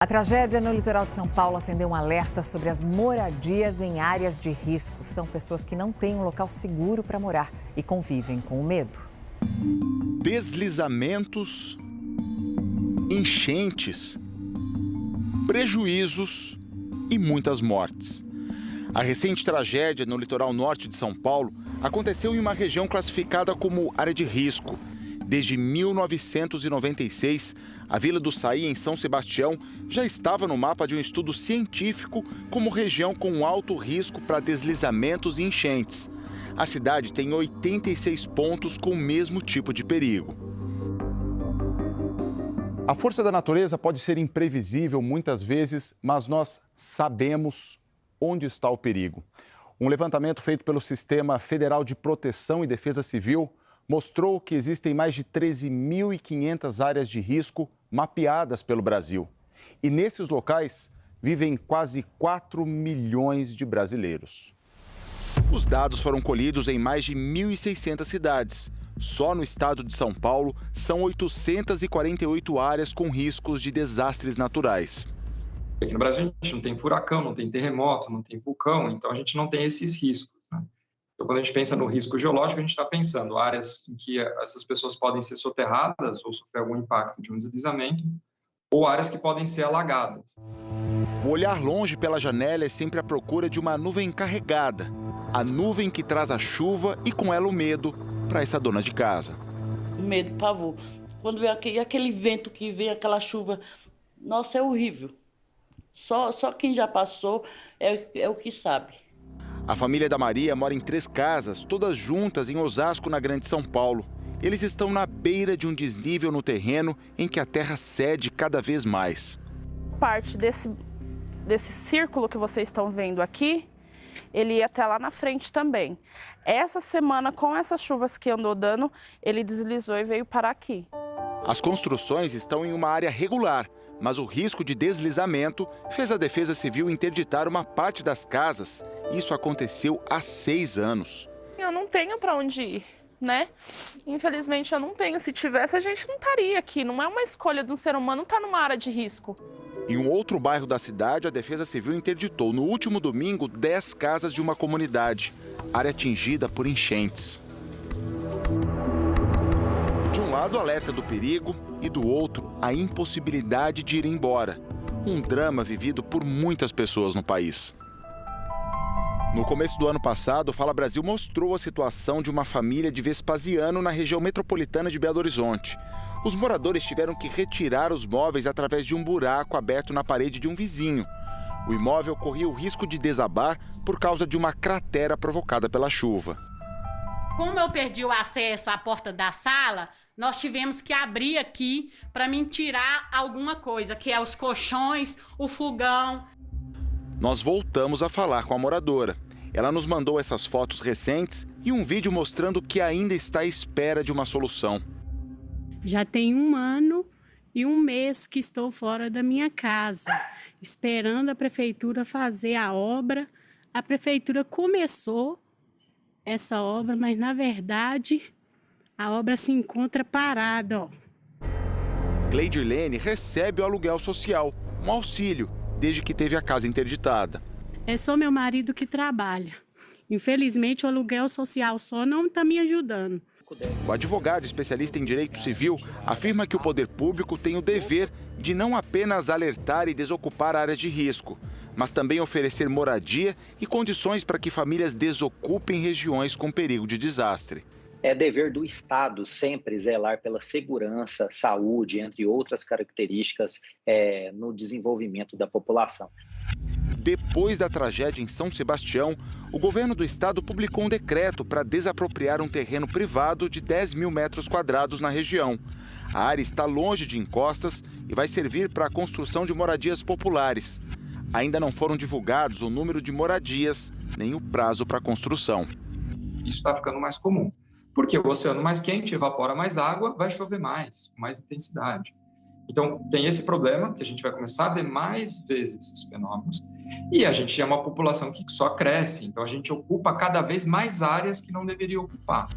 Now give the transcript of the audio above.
A tragédia no litoral de São Paulo acendeu um alerta sobre as moradias em áreas de risco. São pessoas que não têm um local seguro para morar e convivem com o medo. Deslizamentos, enchentes, prejuízos e muitas mortes. A recente tragédia no litoral norte de São Paulo aconteceu em uma região classificada como área de risco. Desde 1996, a Vila do Saí, em São Sebastião, já estava no mapa de um estudo científico como região com alto risco para deslizamentos e enchentes. A cidade tem 86 pontos com o mesmo tipo de perigo. A força da natureza pode ser imprevisível muitas vezes, mas nós sabemos onde está o perigo. Um levantamento feito pelo Sistema Federal de Proteção e Defesa Civil mostrou que existem mais de 13.500 áreas de risco mapeadas pelo Brasil. E nesses locais vivem quase 4 milhões de brasileiros. Os dados foram colhidos em mais de 1.600 cidades. Só no estado de São Paulo, são 848 áreas com riscos de desastres naturais. Aqui no Brasil, a gente não tem furacão, não tem terremoto, não tem vulcão, então a gente não tem esses riscos, né? Então, quando a gente pensa no risco geológico, a gente está pensando áreas em que essas pessoas podem ser soterradas ou sofrer algum impacto de um deslizamento, ou áreas que podem ser alagadas. O olhar longe pela janela é sempre à procura de uma nuvem carregada. A nuvem que traz a chuva e com ela o medo para essa dona de casa. Medo, pavor. Quando vem aquele vento que vem, aquela chuva, nossa, é horrível. Só quem já passou é o que sabe. A família da Maria mora em 3 casas, todas juntas em Osasco, na Grande São Paulo. Eles estão na beira de um desnível no terreno em que a terra cede cada vez mais. Parte desse círculo que vocês estão vendo aqui, ele ia até lá na frente também. Essa semana, com essas chuvas que andou dando, ele deslizou e veio parar aqui. As construções estão em uma área regular, mas o risco de deslizamento fez a Defesa Civil interditar uma parte das casas. Isso aconteceu há 6 anos. Eu não tenho para onde ir, né? Infelizmente eu não tenho. Se tivesse, a gente não estaria aqui. Não é uma escolha de um ser humano estar numa área de risco. Em um outro bairro da cidade, a Defesa Civil interditou no último domingo 10 casas de uma comunidade, área atingida por enchentes. De um lado, o alerta do perigo e do outro, a impossibilidade de ir embora. Um drama vivido por muitas pessoas no país. No começo do ano passado, o Fala Brasil mostrou a situação de uma família de Vespasiano na região metropolitana de Belo Horizonte. Os moradores tiveram que retirar os móveis através de um buraco aberto na parede de um vizinho. O imóvel corria o risco de desabar por causa de uma cratera provocada pela chuva. Como eu perdi o acesso à porta da sala, nós tivemos que abrir aqui para mim tirar alguma coisa, que é os colchões, o fogão. Nós voltamos a falar com a moradora. Ela nos mandou essas fotos recentes e um vídeo mostrando que ainda está à espera de uma solução. Já tem 1 ano e 1 mês que estou fora da minha casa, esperando a prefeitura fazer a obra. A prefeitura começou essa obra, mas na verdade a obra se encontra parada, ó. Cleidirlene recebe o aluguel social, um auxílio, desde que teve a casa interditada. É só meu marido que trabalha. Infelizmente o aluguel social só não está me ajudando. O advogado especialista em direito civil afirma que o poder público tem o dever de não apenas alertar e desocupar áreas de risco, mas também oferecer moradia e condições para que famílias desocupem regiões com perigo de desastre. É dever do Estado sempre zelar pela segurança, saúde, entre outras características, no desenvolvimento da população. Depois da tragédia em São Sebastião, o governo do estado publicou um decreto para desapropriar um terreno privado de 10 mil metros quadrados na região. A área está longe de encostas e vai servir para a construção de moradias populares. Ainda não foram divulgados o número de moradias, nem o prazo para a construção. Isso está ficando mais comum, porque o oceano mais quente evapora mais água, vai chover mais, com mais intensidade. Então, tem esse problema, que a gente vai começar a ver mais vezes esses fenômenos, e a gente é uma população que só cresce, então a gente ocupa cada vez mais áreas que não deveria ocupar.